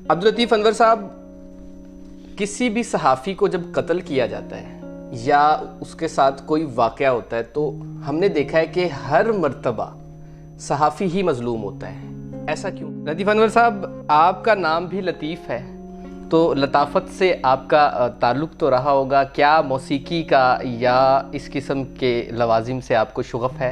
अब्दुल लतीफ़ अनवर साहब, किसी भी सहाफ़ी को जब कत्ल किया जाता है या उसके साथ कोई वाक़या होता है तो हमने देखा है कि हर मर्तबा सहाफ़ी ही मज़लूम होता है। ऐसा क्यों? लतीफ़ अनवर साहब, आपका नाम भी लतीफ़ है, तो लताफ़त से आपका ताल्लुक़ तो रहा होगा। क्या मौसीकी का या इस किस्म के लवाजिम से आपको शुगफ़ है?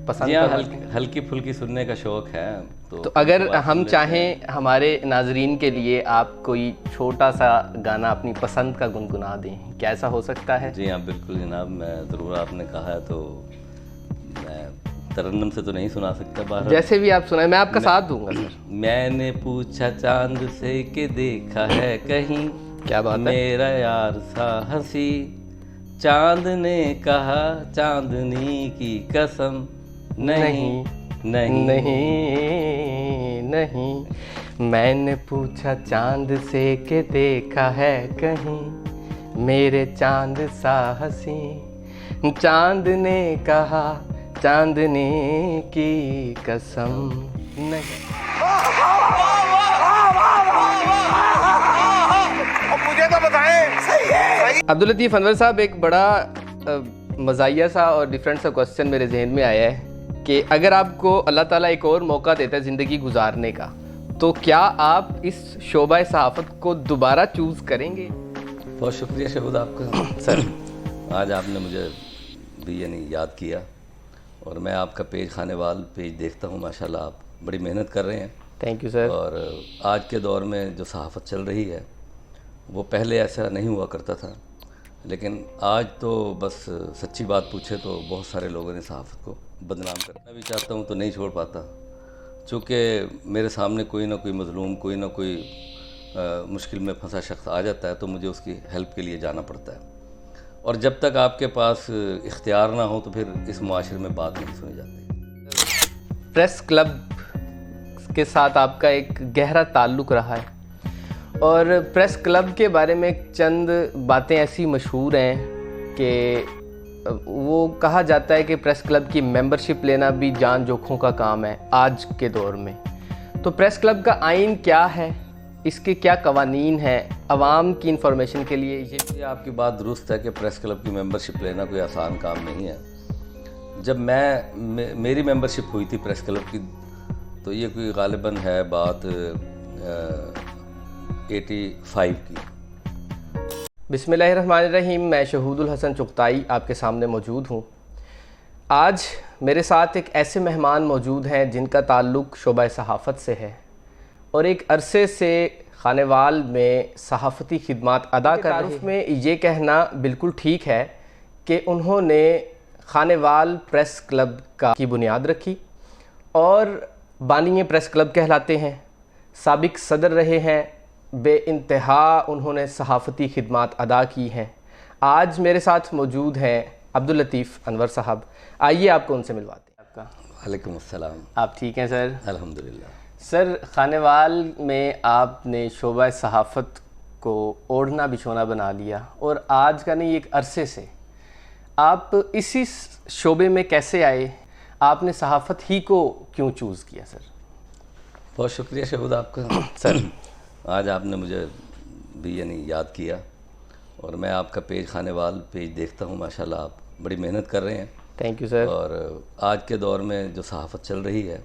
पसंद जी हाँ, हल्की फुल्की सुनने का शौक़ है। तो अगर हम चाहें हमारे नाजरीन के लिए आप कोई छोटा सा गाना अपनी पसंद का गुनगुना दें, क्या ऐसा हो सकता है? जी हाँ, बिल्कुल जनाब, मैं ज़रूर, आपने कहा है तो मैं तरन्नुम से तो नहीं सुना सकता। बाहर जैसे भी आप सुनाए, मैं आपका साथ दूंगा सर। मैंने पूछा चांद से कि देखा है कहीं, क्या बात है? मेरा यार सा हंसी, चांद ने कहा चांदनी की कसम, नहीं नहीं नहीं नहीं। मैंने पूछा चांद से कि देखा है कहीं, मेरे चांद सा हंसी, चांद ने कहा चांदनी की कसम, नहीं। मुझे तो बताएं। सही है। अब्दुल लतीफ़ अनवर साहब, एक बड़ा मज़ाहिया सा और डिफरेंट सा क्वेश्चन मेरे जहन में आया है कि अगर आपको अल्लाह ताला एक और मौका देता है ज़िंदगी गुजारने का, तो क्या आप इस शोबा सहाफ़त को दोबारा चूज़ करेंगे? बहुत शुक्रिया शहूद आपका सर। आज आपने मुझे भी यानी याद किया, और मैं आपका पेज खानेवाल पेज देखता हूँ। माशाल्लाह आप बड़ी मेहनत कर रहे हैं। Thank you sir. और आज के दौर में जो सहाफ़त चल रही है वो पहले ऐसा नहीं हुआ करता था, लेकिन आज तो बस सच्ची बात पूछे तो बहुत सारे लोगों ने सहाफ़त को बदनाम कर, मैं भी चाहता हूँ तो नहीं छोड़ पाता, चूँकि मेरे सामने कोई ना कोई मज़लूम, कोई ना कोई मुश्किल में फंसा शख्स आ जाता है तो मुझे उसकी हेल्प के लिए जाना पड़ता है। और जब तक आपके पास इख्तियार ना हो तो फिर इस मुआशरे में बात नहीं सुनी जाती। प्रेस क्लब के साथ आपका एक गहरा ताल्लुक़ रहा है, और प्रेस क्लब के बारे में चंद बातें ऐसी मशहूर हैं कि वो कहा जाता है कि प्रेस क्लब की मेंबरशिप लेना भी जान जोखों का काम है आज के दौर में। तो प्रेस क्लब का आइन क्या है, इसके क्या कवानीन हैं, आवाम की इंफॉर्मेशन के लिए? ये आपकी बात दुरुस्त है कि प्रेस क्लब की मेंबरशिप लेना कोई आसान काम नहीं है। जब मेरी मेंबरशिप हुई थी प्रेस क्लब की, तो ये कोई गालिबन है बात 85 की। बिस्मिल्लाहिर्रहमानिर्रहीम। मैं शहूदुल हसन चुगताई आपके सामने मौजूद हूँ। आज मेरे साथ एक ऐसे मेहमान मौजूद हैं जिनका ताल्लुक़ शोबा सहाफ़त से है और एक अरसे से खानेवाल में सहाफ़ती खिदमात अदा कर रहे हैं। में ये कहना बिल्कुल ठीक है कि उन्होंने खानेवाल प्रेस क्लब की बुनियाद रखी और बानी प्रेस क्लब कहलाते हैं। साबिक सदर रहे हैं, बेइंतहा उन्होंने सहाफ़ती खिदमात अदा की हैं। आज मेरे साथ मौजूद हैं अब्दुल लतीफ़ अनवर साहब। आइए आपको उनसे मिलवाते हैं। आपका वालेकुम अस्सलाम। आप ठीक हैं सर? अल्हम्दुलिल्लाह। सर, खानेवाल में आपने शोबा सहाफ़त को ओढ़ना बिछोना बना लिया, और आज का नहीं, एक अरसे से आप इसी शोबे में कैसे आए? आपने सहाफ़त ही को क्यों चूज़ किया सर? बहुत शुक्रिया शहूद आपका सर। आज आपने मुझे भी यानी याद किया, और मैं आपका पेज खानेवाल पेज देखता हूँ। माशाल्लाह आप बड़ी मेहनत कर रहे हैं। Thank you sir. और आज के दौर में जो सहाफ़त चल रही है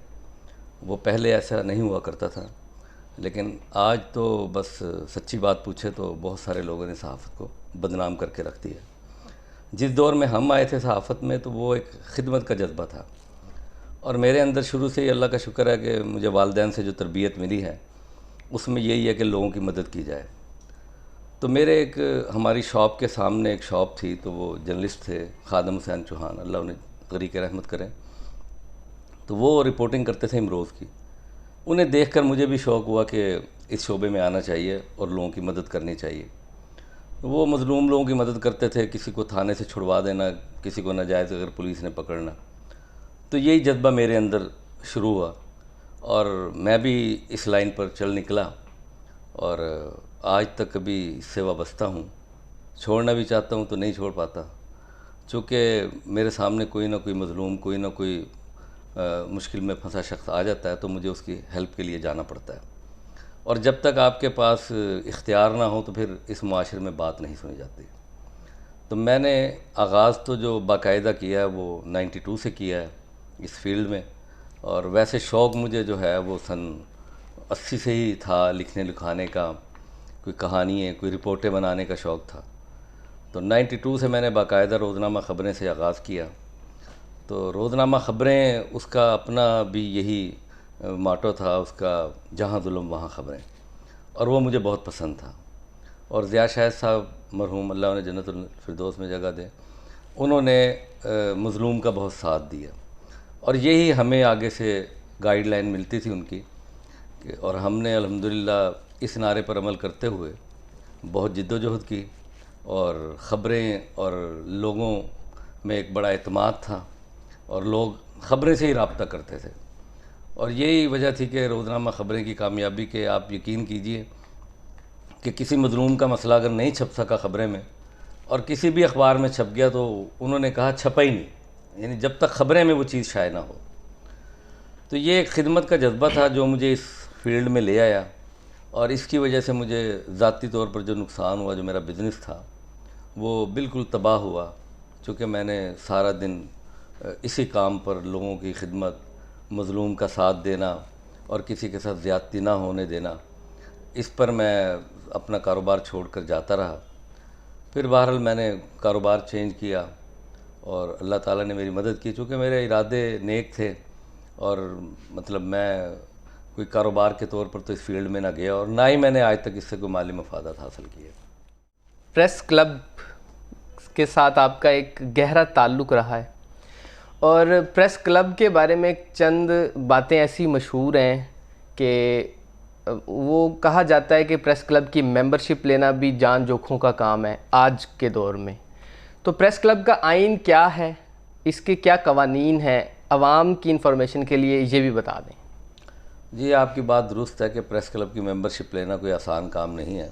वो पहले ऐसा नहीं हुआ करता था, लेकिन आज तो बस सच्ची बात पूछे तो बहुत सारे लोगों ने सहाफ़त को बदनाम करके रख दिया। जिस दौर में हम आए थे सहाफ़त में तो वो एक खिदमत का जज्बा था, और मेरे अंदर शुरू से ही अल्लाह का शुक्र है कि मुझे वालिदैन से जो तरबियत मिली है उसमें यही है कि लोगों की मदद की जाए। तो मेरे हमारी शॉप के सामने एक शॉप थी, तो वो जर्नलिस्ट थे खादम हुसैन चौहान, अल्लाह उन्हें गरीक रहमत करें। तो वो रिपोर्टिंग करते थे इमरोज़ की। उन्हें देखकर मुझे भी शौक़ हुआ कि इस शोबे में आना चाहिए और लोगों की मदद करनी चाहिए। तो वो मज़लूम लोगों की मदद करते थे, किसी को थाने से छुड़वा देना, किसी को नाजायज़ अगर पुलिस ने पकड़ना। तो यही जज्बा मेरे अंदर शुरू हुआ और मैं भी इस लाइन पर चल निकला, और आज तक कभी इससे वाबस्ता हूँ। छोड़ना भी चाहता हूँ तो नहीं छोड़ पाता, चूँकि मेरे सामने कोई ना कोई मज़लूम, कोई ना कोई मुश्किल में फंसा शख्स आ जाता है तो मुझे उसकी हेल्प के लिए जाना पड़ता है। और जब तक आपके पास इख्तियार ना हो तो फिर इस माशरे में बात नहीं सुनी जाती। तो मैंने आगाज़ तो जो बाकायदा किया है वो 92 से किया है इस फील्ड में, और वैसे शौक़ मुझे जो है वो सन 80 से ही था, लिखने लिखाने का, कोई कहानियाँ, कोई रिपोर्टें बनाने का शौक़ था। तो 92 से मैंने बाकायदा रोज़नामा ख़बरें से आगाज़ किया। तो रोज़नामा ख़बरें उसका अपना भी यही माटो था उसका, जहाँ जुल्म वहाँ ख़बरें, और वो मुझे बहुत पसंद था। और ज़िया शाहिद साहब मरहूम, अल्लाह उन्हें जन्नतुल फिरदौस में जगह दे, उन्होंने मज़लूम का बहुत साथ दिया, और यही हमें आगे से गाइडलाइन मिलती थी उनकी और हमने अल्हम्दुलिल्लाह इस नारे पर अमल करते हुए बहुत जिद्दोजहद की, और ख़बरें और लोगों में एक बड़ा एतमाद था और लोग ख़बरें से ही रब्ता करते थे। और यही वजह थी कि रोज़नामा ख़बरें की कामयाबी के आप यकीन कीजिए कि किसी मज़लूम का मसला अगर नहीं छप सका ख़बरें में और किसी भी अखबार में छप गया तो उन्होंने कहा छपा ही नहीं, यानी जब तक ख़बरें में वो चीज़ शाये ना हो। तो ये एक खिदमत का जज्बा था जो मुझे इस फील्ड में ले आया, और इसकी वजह से मुझे ज़ाती तौर पर जो नुकसान हुआ, जो मेरा बिज़नेस था वो बिल्कुल तबाह हुआ, चूँकि मैंने सारा दिन इसी काम पर लोगों की खिदमत, मज़लूम का साथ देना और किसी के साथ ज़्यादती ना होने देना, इस पर मैं अपना कारोबार छोड़कर जाता रहा। फिर बहरहाल मैंने कारोबार चेंज किया और अल्लाह ताला ने मेरी मदद की, चूँकि मेरे इरादे नेक थे और मतलब मैं कोई कारोबार के तौर पर तो इस फील्ड में ना गया और ना ही मैंने आज तक इससे कोई माली मफादत हासिल किए। प्रेस क्लब के साथ आपका एक गहरा ताल्लुक़ रहा है, और प्रेस क्लब के बारे में चंद बातें ऐसी मशहूर हैं कि वो कहा जाता है कि प्रेस क्लब की मेंबरशिप लेना भी जान जोखों का काम है आज के दौर में। तो प्रेस क्लब का आइन क्या है, इसके क्या कवानीन हैं, आवाम की इंफॉर्मेशन के लिए ये भी बता दें। जी, आपकी बात दुरुस्त है कि प्रेस क्लब की मेंबरशिप लेना कोई आसान काम नहीं है।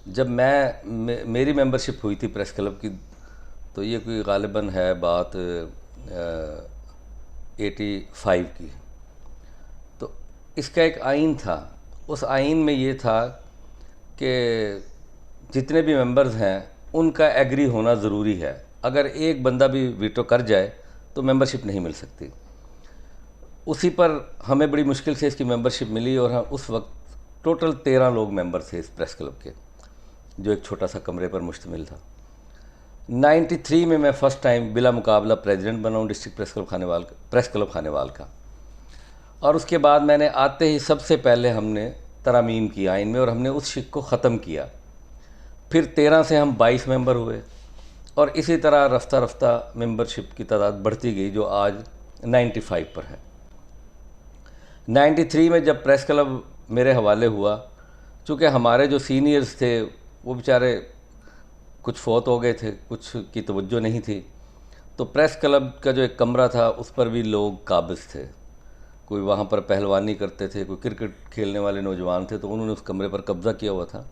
जब मेरी मेंबरशिप हुई थी प्रेस क्लब की, तो ये कोई गालिबन है बात 85 की। तो इसका एक आइन था, उस आइन में ये था कि जितने भी मेंबर्स हैं उनका एग्री होना ज़रूरी है। अगर एक बंदा भी वीटो कर जाए तो मेंबरशिप नहीं मिल सकती। उसी पर हमें बड़ी मुश्किल से इसकी मेंबरशिप मिली, और हम उस वक्त टोटल 13 लोग मेंबर थे इस प्रेस क्लब के, जो एक छोटा सा कमरे पर मुश्तमिल था। 93 में मैं फ़र्स्ट टाइम बिला मुकाबला प्रेसिडेंट बना हूँ डिस्ट्रिक्ट प्रेस क्लब खानेवाल का, और उसके बाद मैंने आते ही सबसे पहले हमने तरामीम की आइन में और हमने उस शिक को ख़त्म किया। फिर 13 से हम 22 मेंबर हुए, और इसी तरह रफ्ता रफ्ता मेंबरशिप की तादाद बढ़ती गई, जो आज 95 पर है। 93 में जब प्रेस क्लब मेरे हवाले हुआ, चूँकि हमारे जो सीनियर्स थे वो बेचारे कुछ फौत हो गए थे, कुछ की तवज्जो नहीं थी, तो प्रेस क्लब का जो एक कमरा था उस पर भी लोग काबिज़ थे। कोई वहाँ पर पहलवानी करते थे, कोई क्रिकेट खेलने वाले नौजवान थे, तो उन्होंने उस कमरे पर कब्ज़ा किया हुआ था।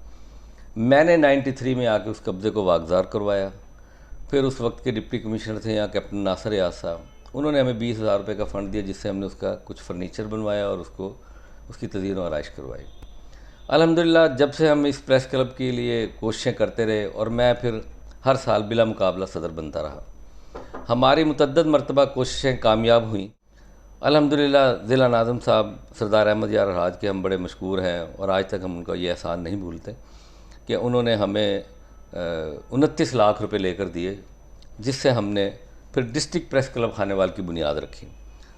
मैंने 93 में आके उस कब्ज़े को वागज़ार करवाया। फिर उस वक्त के डिप्टी कमिश्नर थे यहाँ कैप्टन नासिर याद साहब, उन्होंने हमें 20,000 रुपये का फ़ंड दिया, जिससे हमने उसका कुछ फ़र्नीचर बनवाया और उसकी तज़ीन व आराइश करवाई। अल्हम्दुलिल्लाह जब से हम इस प्रेस क्लब के लिए कोशिशें करते रहे, और मैं फिर हर साल बिला मुकाबला सदर बनता रहा। हमारी मुतअद्दिद मरतबा कोशिशें कामयाब हुई। अल्हम्दुलिल्लाह ज़िला नाज़िम साहब सरदार अहमद यार राज के हम बड़े मशकूर हैं, और आज तक हम उनका ये एहसान नहीं भूलते कि उन्होंने हमें 29 लाख रुपए लेकर दिए, जिससे हमने फिर डिस्ट्रिक्ट प्रेस क्लब खानेवाल की बुनियाद रखी,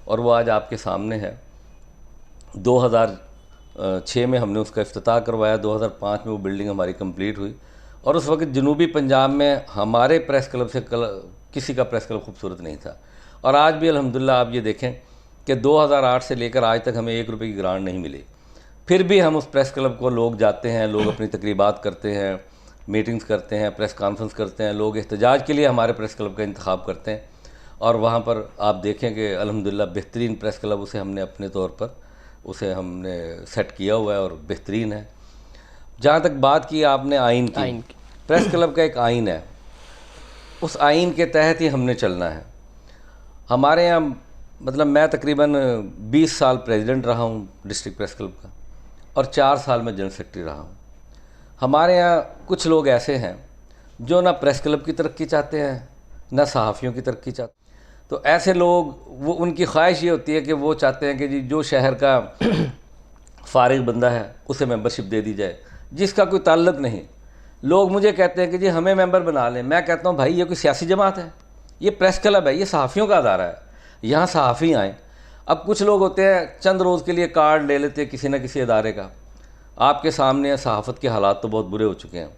और वो आज आपके सामने है। 2006 में हमने उसका इफ्तिताह करवाया, 2005 में वो बिल्डिंग हमारी कंप्लीट हुई, और उस वक्त जनूबी पंजाब में हमारे प्रेस क्लब से किसी का प्रेस क्लब खूबसूरत नहीं था। और आज भी अल्हम्दुलिल्लाह आप ये देखें कि 2008 से लेकर आज तक हमें 1 रुपये की ग्रांट नहीं मिली, फिर भी हम उस प्रेस क्लब को लोग जाते हैं, लोग अपनी तकरीबात करते हैं, मीटिंग्स करते हैं, प्रेस कॉन्फ्रेंस करते हैं, लोग एहतजाज के लिए हमारे प्रेस क्लब का इंतखाब करते हैं, और वहाँ पर आप देखें कि अल्हम्दुलिल्लाह बेहतरीन प्रेस क्लब उसे हमने अपने तौर पर सेट किया हुआ है और बेहतरीन है। जहाँ तक बात की आपने आइन की, प्रेस क्लब का एक आइन है, उस आइन के तहत ही हमने चलना है। हमारे यहाँ मतलब मैं तकरीबन 20 साल प्रेसिडेंट रहा हूँ डिस्ट्रिक्ट प्रेस क्लब का, और 4 साल में जनरल सेक्रेटरी रहा हूँ। हमारे यहाँ कुछ लोग ऐसे हैं जो ना प्रेस क्लब की तरक्की चाहते हैं, ना सहाफ़ियों की तरक्की चाहते हैं। तो ऐसे लोग, वो उनकी ख्वाहिश ये होती है कि वो चाहते हैं कि जी जो शहर का फारिग बंदा है उसे मेंबरशिप दे दी जाए, जिसका कोई ताल्लुक नहीं। लोग मुझे कहते हैं कि जी हमें मेंबर बना लें। मैं कहता हूँ भाई ये कोई सियासी जमात है, ये प्रेस क्लब है, ये सहाफ़ियों का अदारा है, यहाँ सहाफ़ी आएँ। अब कुछ लोग होते हैं चंद रोज़ के लिए कार्ड ले लेते हैं किसी न किसी अदारे का। आपके सामने सहाफ़त के हालात तो बहुत बुरे हो चुके हैं।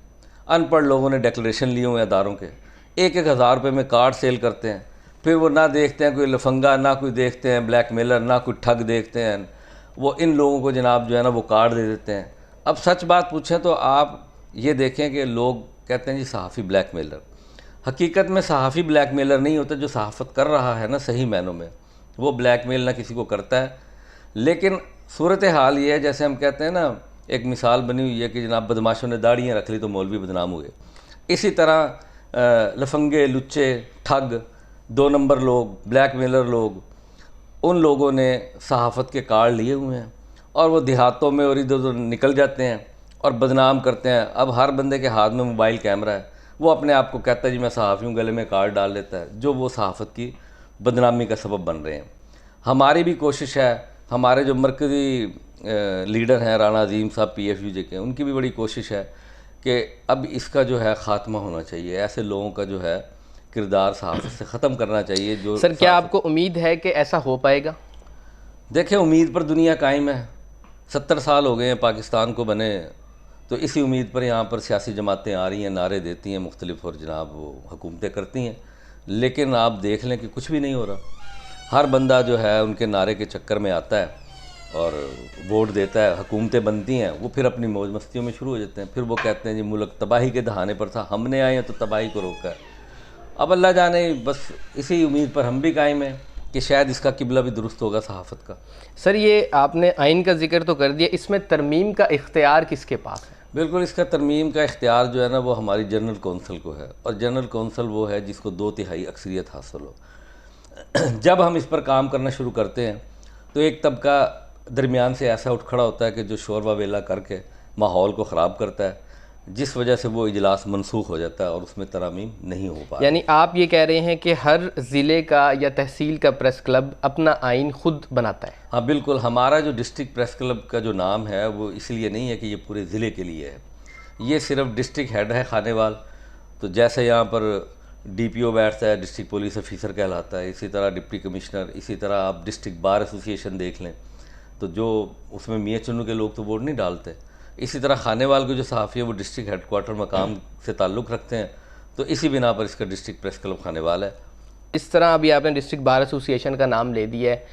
अनपढ़ लोगों ने डिक्लेरेशन लिए हुए अदारों के, 1-1 हज़ार रुपये में कार्ड सेल करते हैं। फिर वो ना देखते हैं कोई लफंगा, ना कोई देखते हैं ब्लैकमेलर, ना कोई ठग देखते हैं। वो इन लोगों को जनाब जो है ना वो कार्ड दे देते हैं। अब सच बात पूछें तो आप ये देखें कि लोग कहते हैं जी सहाफ़ी ब्लैकमेलर। हकीकत में सहाफ़ी ब्लैकमेलर नहीं होता, जो सहाफ़त कर रहा है ना सही मायनों में, वो ब्लैकमेल ना किसी को करता है। लेकिन सूरत हाल ये है, जैसे हम कहते हैं ना, एक मिसाल बनी हुई है कि जनाब बदमाशों ने दाढ़ियाँ रख ली तो मौलवी बदनाम हुए। इसी तरह लफंगे, लुच्चे, ठग, 2 नंबर लोग, ब्लैकमेलर लोग, उन लोगों ने सहाफ़त के कार्ड लिए हुए हैं और वो देहातों में और इधर उधर निकल जाते हैं और बदनाम करते हैं। अब हर बंदे के हाथ में मोबाइल कैमरा है, वो अपने आप को कहता है जी मैं सहाफ़ी हूँ, गले में कार्ड डाल लेता है, जो वो सहाफ़त की बदनामी का सबब बन रहे हैं। हमारी भी कोशिश है, हमारे जो मरकज़ी लीडर हैं राना अजीम साहब PFUJ के, उनकी भी बड़ी कोशिश है कि अब इसका जो है ख़ात्मा होना चाहिए। ऐसे लोगों का जो है किरदार सहाफ़त से ख़त्म करना चाहिए। जो सर क्या आपको उम्मीद है कि ऐसा हो पाएगा? देखें, उम्मीद पर दुनिया कायम है। 70 साल हो गए हैं पाकिस्तान को बने, तो इसी उम्मीद पर यहाँ पर सियासी जमातें आ रही हैं, नारे देती हैं मुख्तलिफ, और जनाब वो हुकूमतें करती हैं। लेकिन आप देख लें कि कुछ भी नहीं हो रहा। हर बंदा जो है उनके नारे के चक्कर में आता है और वोट देता है, हुकूमतें बनती हैं, वो फिर अपनी मौज मस्तियों में शुरू हो जाते हैं। फिर वो कहते हैं जी मुल्क तबाही के दहाने पर था, हमने आए हैं तो तबाही को रोका है। अब अल्लाह जाने, बस इसी उम्मीद पर हम भी कायम हैं कि शायद इसका किबला भी दुरुस्त होगा सहाफ़त का। सर ये आपने आइन का जिक्र तो कर दिया, इसमें तरमीम का इख्तियार किसके पास है? बिल्कुल, इसका तरमीम का इख्तियार जो है ना वो हमारी जनरल कौंसल को है, और जनरल कौंसल वो है जिसको 2/3 अक्सरियत हासिल हो। जब हम इस पर काम करना शुरू करते हैं तो एक तबका दरमियान से ऐसा उठ खड़ा होता है कि जो शोर व वेला करके माहौल को ख़राब करता है, जिस वजह से वो इजलास मनसूख हो जाता है और उसमें तरामीम नहीं हो पाती। यानी आप ये कह रहे हैं कि हर ज़िले का या तहसील का प्रेस क्लब अपना आइन खुद बनाता है? हाँ बिल्कुल, हमारा जो डिस्ट्रिक्ट प्रेस क्लब का जो नाम है वो इसलिए नहीं है कि ये पूरे ज़िले के लिए है, ये सिर्फ डिस्ट्रिक्ट हेड है खानेवाल। तो जैसे यहाँ पर DPO बैठता है, डिस्ट्रिक्ट पुलिस ऑफिसर कहलाता है, इसी तरह डिप्टी कमिश्नर, इसी तरह आप डिस्ट्रिक्ट बार एसोसिएशन देख लें तो जो उसमें मियाँ चुन्नू के लोग तो वोट नहीं डालते। इसी तरह खानेवाल के जो सहाफ़ी है वो डिस्ट्रिक्ट हेडक्वार्टर मकाम से ताल्लुक़ रखते हैं, तो इसी बिना पर इसका डिस्ट्रिक्ट प्रेस क्लब खानेवाल है। इस तरह अभी आपने डिस्ट्रिक्ट बार एसोसिएशन का नाम ले दिया है,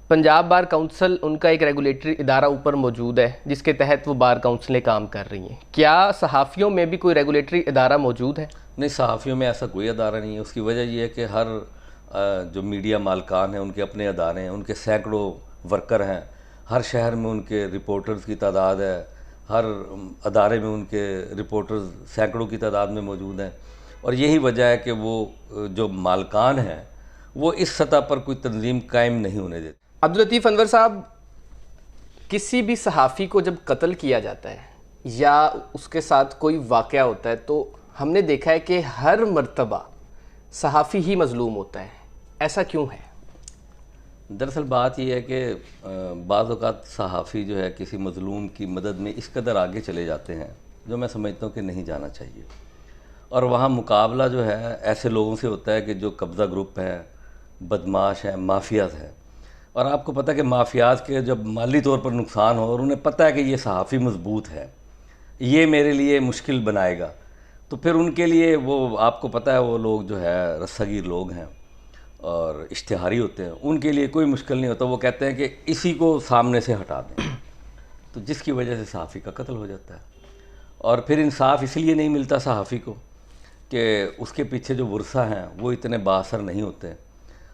पंजाब बार काउंसिल उनका एक रेगुलेटरी इदारा ऊपर मौजूद है जिसके तहत वो बार काउंसिलें काम कर रही हैं। क्या सहाफ़ियों में भी कोई रेगुलेटरी इदारा मौजूद है? नहीं, सहाफ़ियों में ऐसा कोई अदारा नहीं है। उसकी वजह यह है कि हर जो मीडिया मालकान हैं उनके अपने अदारे हैं, उनके सैकड़ों वर्कर हैं, हर शहर में उनके रिपोर्टर्स की तादाद है, हर अदारे में उनके रिपोर्टर्स सैकड़ों की तादाद में मौजूद हैं। और यही वजह है कि वो जो मालकान हैं वो इस सतह पर कोई तंजीम कायम नहीं होने देते। अब्दुल लतीफ़ अनवर साहब, किसी भी सहाफ़ी को जब कत्ल किया जाता है या उसके साथ कोई वाक़या होता है तो हमने देखा है कि हर मर्तबा सहाफ़ी ही मज़लूम होता है, ऐसा क्यों है? दरअसल बात यह है कि बाज़ औक़ात सहाफ़ी जो है किसी मज़लूम की मदद में इस कदर आगे चले जाते हैं जो मैं समझता हूँ कि नहीं जाना चाहिए, और वहाँ मुकाबला जो है ऐसे लोगों से होता है कि जो कब्ज़ा ग्रुप हैं, बदमाश हैं, माफियाज़ हैं। और आपको पता है कि माफियाज़ के जब माली तौर पर नुकसान हो और उन्हें पता है कि ये सहाफ़ी मजबूत है, ये मेरे लिए मुश्किल बनाएगा, तो फिर उनके लिए वो आपको पता है वो लोग जो है रस्सागीर लोग हैं और इश्तिहारी होते हैं, उनके लिए कोई मुश्किल नहीं होता। वो कहते हैं कि इसी को सामने से हटा दें, तो जिसकी वजह से सहाफ़ी का कत्ल हो जाता है। और फिर इंसाफ इसलिए नहीं मिलता सहाफ़ी को कि उसके पीछे जो वर्सा हैं वो इतने बाअसर नहीं होते,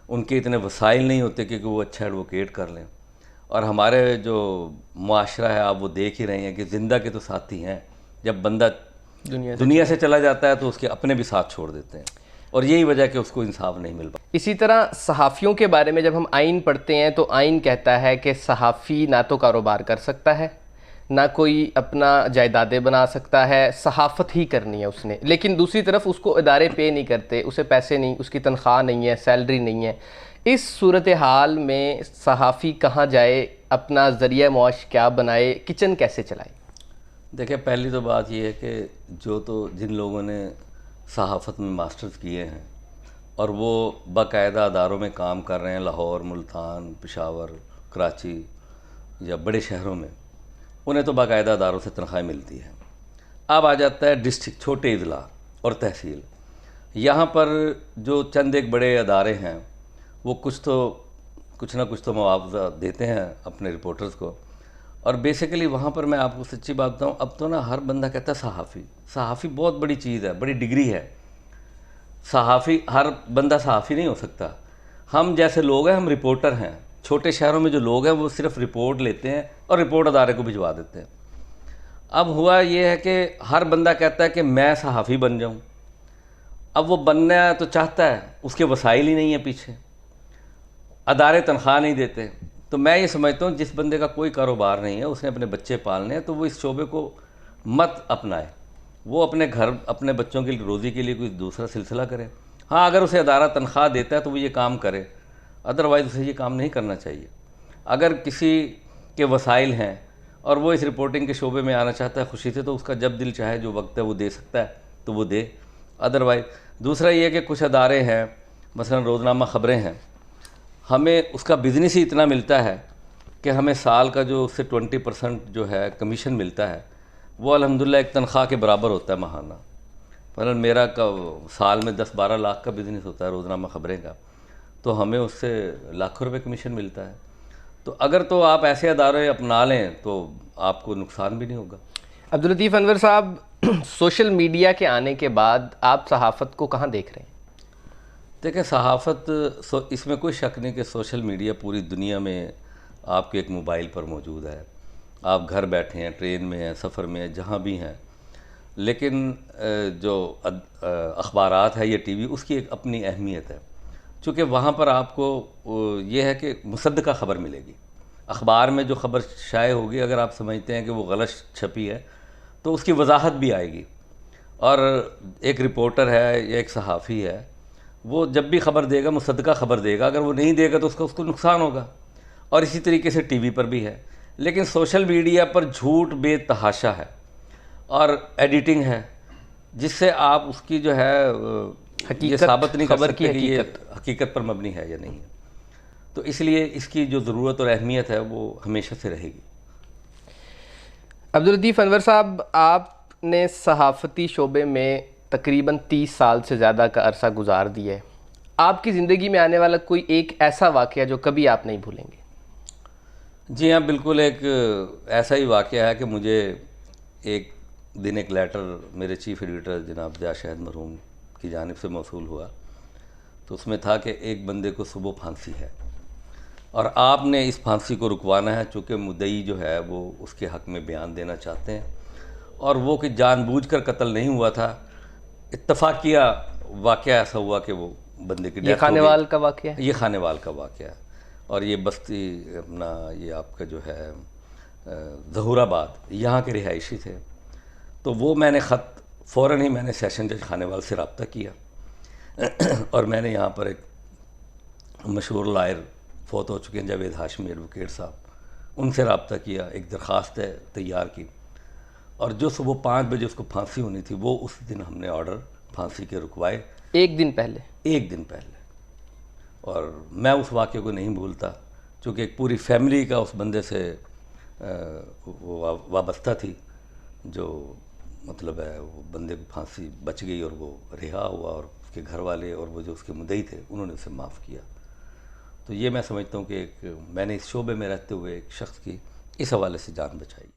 उनके इतने वसाइल नहीं होते कि वो अच्छा एडवोकेट कर लें। और हमारे जो मुआशरा है आप वो देख ही रहे हैं कि ज़िंदा के तो साथी हैं, जब बंदा दुनिया से चला जाता है तो उसके अपने भी साथ छोड़ देते हैं, और यही वजह कि उसको इंसाफ नहीं मिल पाता। इसी तरह सहाफ़ियों के बारे में जब हम आइन पढ़ते हैं तो आइन कहता है कि सहाफ़ी ना तो कारोबार कर सकता है, ना कोई अपना जायदादें बना सकता है, सहाफ़त ही करनी है उसने। लेकिन दूसरी तरफ उसको इदारे पे नहीं करते, उसे पैसे नहीं, उसकी तनख्वाह नहीं है, सैलरी नहीं है। इस सूरत हाल में सहाफ़ी कहाँ जाए, अपना ज़रिया मुआश क्या बनाए, किचन कैसे चलाए? देखिए, पहली तो बात यह है कि जिन लोगों ने सहाफ़त में मास्टर्स किए हैं और वो बाकायदा अदारों में काम कर रहे हैं, लाहौर, मुल्तान, पेशावर, कराची या बड़े शहरों में, उन्हें तो बाकायदा अदारों से तनख्वाह मिलती है। अब आ जाता है डिस्ट्रिक्ट, छोटे अजला और तहसील। यहाँ पर जो चंद एक बड़े अदारे हैं वो कुछ ना कुछ तो मुआवजा देते हैं अपने रिपोर्टर्स को। और बेसिकली वहाँ पर मैं आपको सच्ची बात बताऊँ, अब तो ना हर बंदा कहता है सहाफ़ी बहुत बड़ी चीज़ है, बड़ी डिग्री है। सहाफ़ी, हर बंदा सहाफ़ी नहीं हो सकता। हम जैसे लोग हैं, हम रिपोर्टर हैं। छोटे शहरों में जो लोग हैं वो सिर्फ रिपोर्ट लेते हैं और रिपोर्ट अदारे को भिजवा देते हैं। अब हुआ ये है कि हर बंदा कहता है कि मैं सहाफ़ी बन जाऊँ। अब वो बनना तो चाहता है, उसके वसाइल ही नहीं है, पीछे अदारे तनख्वाह नहीं देते। तो मैं ये समझता हूँ जिस बंदे का कोई कारोबार नहीं है, उसने अपने बच्चे पालने हैं, तो वो इस शोबे को मत अपनाए। वो अपने घर, अपने बच्चों की रोज़ी के लिए कोई दूसरा सिलसिला करे। हाँ, अगर उसे अदारा तनख्वाह देता है तो वो ये काम करे, अदरवाइज़ उसे ये काम नहीं करना चाहिए। अगर किसी के वसाइल हैं और वो इस रिपोर्टिंग के शोबे में आना चाहता है खुशी से, तो उसका जब दिल चाहे, जो वक्त है वो दे सकता है तो वो दे। अदरवाइज़ दूसरा ये कि कुछ अदारे हैं, मसलन रोज़नामा ख़बरें हैं, हमें उसका बिज़नेस ही इतना मिलता है कि हमें साल का जो उससे 20% जो है कमीशन मिलता है, वो अल्हम्दुलिल्लाह एक तनख्वाह के बराबर होता है माहाना। मतलब मेरा साल में 10-12 लाख का बिज़नेस होता है रोज़नामा ख़बरें का, तो हमें उससे लाखों रुपए कमीशन मिलता है। तो अगर तो आप ऐसे अदारे अपना लें तो आपको नुकसान भी नहीं होगा। अब्दुल लतीफ़ अनवर साहब, सोशल मीडिया के आने के बाद आप सहाफ़त को कहाँ देख रहे हैं? देखिए, सहाफ़त, इसमें कोई शक नहीं कि सोशल मीडिया पूरी दुनिया में आपके एक मोबाइल पर मौजूद है। आप घर बैठे हैं, ट्रेन में हैं, सफ़र में हैं, जहाँ भी हैं। लेकिन जो अखबारात है या टीवी, उसकी एक अपनी अहमियत है। चूँकि वहाँ पर आपको ये है कि मुसद्दक़ा ख़बर मिलेगी। अखबार में जो ख़बर शाये होगी, अगर आप समझते हैं कि वो गलत छपी है, तो उसकी वजाहत भी आएगी। और एक रिपोर्टर है या एक सहाफ़ी है, वो जब भी ख़बर देगा मुसद्दक़ा ख़बर देगा। अगर वो नहीं देगा तो उसको नुकसान होगा। और इसी तरीके से टीवी पर भी है। लेकिन सोशल मीडिया पर झूठ बेतहाशा है और एडिटिंग है, जिससे आप उसकी जो है ये साबित नहीं कर सकते कि ये हकीकत पर मबनी है या नहीं है। तो इसलिए इसकी जो ज़रूरत और अहमियत है वो हमेशा से रहेगी। अब्दुल लतीफ़ अनवर साहब, आपने सहाफ़ती शोबे में तकरीबन 30 साल से ज़्यादा का अरसा गुजार दिया है। आपकी ज़िंदगी में आने वाला कोई एक ऐसा वाक़या जो कभी आप नहीं भूलेंगे? जी हाँ, बिल्कुल। एक ऐसा ही वाक़या है कि मुझे एक दिन एक लेटर मेरे चीफ़ एडिटर जनाब ज़िया शहद मरहूम की जानिब से मौसूल हुआ। तो उसमें था कि एक बंदे को सुबह फांसी है और आपने इस फांसी को रुकवाना है, चूँकि मुद्दई जो है वो उसके हक़ में बयान देना चाहते हैं। और वो कि जानबूझकर कत्ल नहीं हुआ था, इत्तफ़ाक़िया वाक़या ऐसा हुआ कि वो बंदे की डेथ हो गई। ये खानेवाल का वाक़या है? ये खानेवाल का वाक़या है। और ये बस्ती अपना ये आपका जो है ज़हूराबाद, यहाँ के रिहायशी थे। तो वो मैंने ख़त फ़ौरन ही मैंने सेशन जज खानेवाल से रब्ता किया और मैंने यहाँ पर एक मशहूर लायर फ़ौत हो चुके हैं जावेद हाशमी एडवोकेट साहब, उनसे रब्ता किया, एक दरख्वास्त तैयार की। और जो सुबह 5 बजे उसको फांसी होनी थी, वो उस दिन हमने ऑर्डर फांसी के रुकवाए। एक दिन पहले। और मैं उस वाक़े को नहीं भूलता, चूँकि एक पूरी फैमिली का उस बंदे से वो वाबस्ता थी, जो मतलब है वो बंदे को फांसी बच गई और वो रिहा हुआ और उसके घर वाले और वो जो उसके मुद्दई थे उन्होंने उसे माफ़ किया। तो ये मैं समझता हूँ कि मैंने इस शोबे में रहते हुए एक शख्स की इस हवाले से जान बचाई।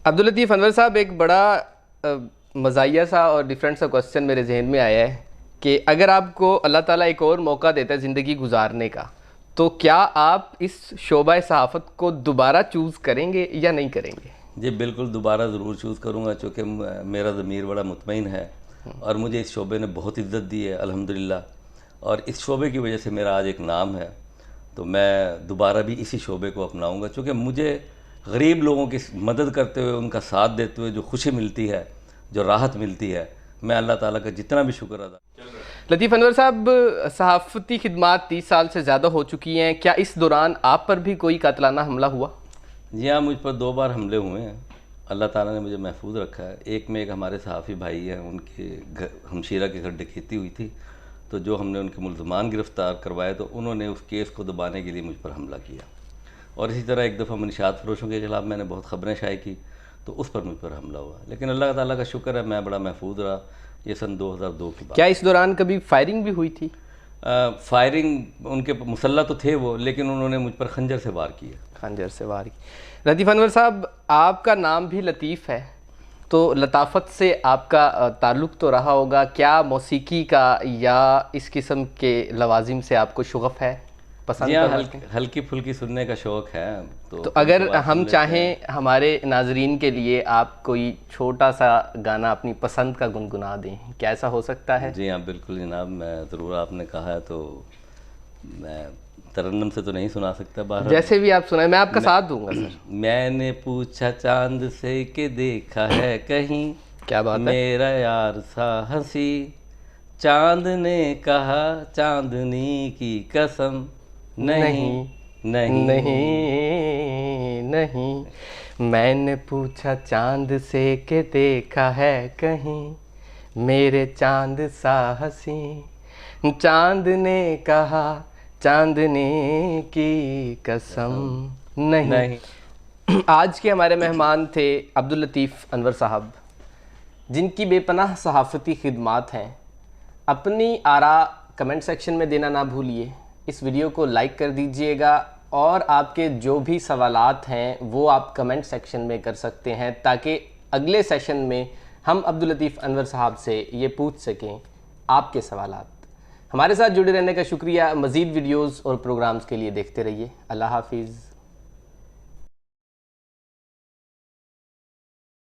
अब्दुल लतीफ़ अनवर साहब, एक बड़ा मज़ाहिया सा और डिफरेंट सा क्वेश्चन मेरे जहन में आया है कि अगर आपको अल्लाह ताला एक और मौका देता है ज़िंदगी गुजारने का, तो क्या आप इस शोबा सहाफ़त को दोबारा चूज़ करेंगे या नहीं करेंगे? जी बिल्कुल, दोबारा ज़रूर चूज़ करूँगा, चूँकि मेरा ज़मीर बड़ा मुतमईन है और मुझे इस शोबे ने बहुत इज़्ज़त दी है अल्हम्दुलिल्लाह। और इस शोबे की वजह से मेरा आज एक नाम है। तो मैं दोबारा भी इसी शोबे को अपनाऊँगा, चूँकि मुझे गरीब लोगों की मदद करते हुए, उनका साथ देते हुए जो खुशी मिलती है, जो राहत मिलती है, मैं अल्लाह ताला का जितना भी शुक्र अदा। लतीफ़ अनवर साहब, सहाफ़ती खिदमात 30 साल से ज़्यादा हो चुकी हैं, क्या इस दौरान आप पर भी कोई कातलाना हमला हुआ? जी हाँ, मुझ पर 2 बार हमले हुए हैं। अल्लाह ताला ने मुझे महफूज रखा है। एक में एक हमारे सहाफ़ी भाई हैं, उनके घर हमशीरा के घर डकैती हुई थी, तो जो हमने उनके मुल्ज़मान गिरफ़्तार करवाए तो उन्होंने उस केस को दबाने के लिए मुझ पर हमला किया। और इसी तरह एक दफ़ा मनशियात फ़रोशों के ख़िलाफ़ मैंने बहुत ख़बरें शाये की, तो उस पर मुझ पर हमला हुआ। लेकिन अल्लाह ताला का शुक्र है, मैं बड़ा महफूज रहा। ये सन 2002 की बात। क्या इस दौरान कभी फायरिंग भी हुई थी? फायरिंग, उनके मुसल्ला तो थे वो, लेकिन उन्होंने मुझ पर खंजर से वार किया। खंजर से वार की। लतीफ़ अनवर साहब, आपका नाम भी लतीफ़ है, तो लताफ़त से आपका ताल्लुक़ तो रहा होगा। क्या मौसीकी का या इस किस्म के लवाजिम से आपको शुगफ़ है, पसंद जी हाँ, करते हैं? हल्की फुल्की सुनने का शौक़ है। तो अगर हम चाहें हमारे नाजरीन के लिए आप कोई छोटा सा गाना अपनी पसंद का गुनगुना दें, क्या ऐसा हो सकता है? जी हाँ, बिल्कुल जनाब, मैं ज़रूर, आपने कहा है तो मैं तरन्नुम से तो नहीं सुना सकता बाहर। जैसे भी आप सुनाए, मैं आपका साथ दूंगा सर। मैंने पूछा चांद से कि देखा है कहीं, क्या बात है? मेरा यार सा हंसी, चांद ने कहा चांदनी की कसम, नहीं नहीं नहीं नहीं, मैंने पूछा चांद से के देखा है कहीं, मेरे चांद सा हंसी, चांद ने कहा चांदनी की कसम, नहीं। आज के हमारे मेहमान थे अब्दुल लतीफ़ अनवर साहब, जिनकी बेपनाह सहाफ़ती खिदमात हैं। अपनी आरा कमेंट सेक्शन में देना ना भूलिए। इस वीडियो को लाइक कर दीजिएगा और आपके जो भी सवालात हैं वो आप कमेंट सेक्शन में कर सकते हैं, ताकि अगले सेशन में हम अब्दुल लतीफ़ अनवर साहब से ये पूछ सकें आपके सवालात। हमारे साथ जुड़े रहने का शुक्रिया। मज़ीद वीडियोज़ और प्रोग्राम्स के लिए देखते रहिए। अल्लाह हाफिज़।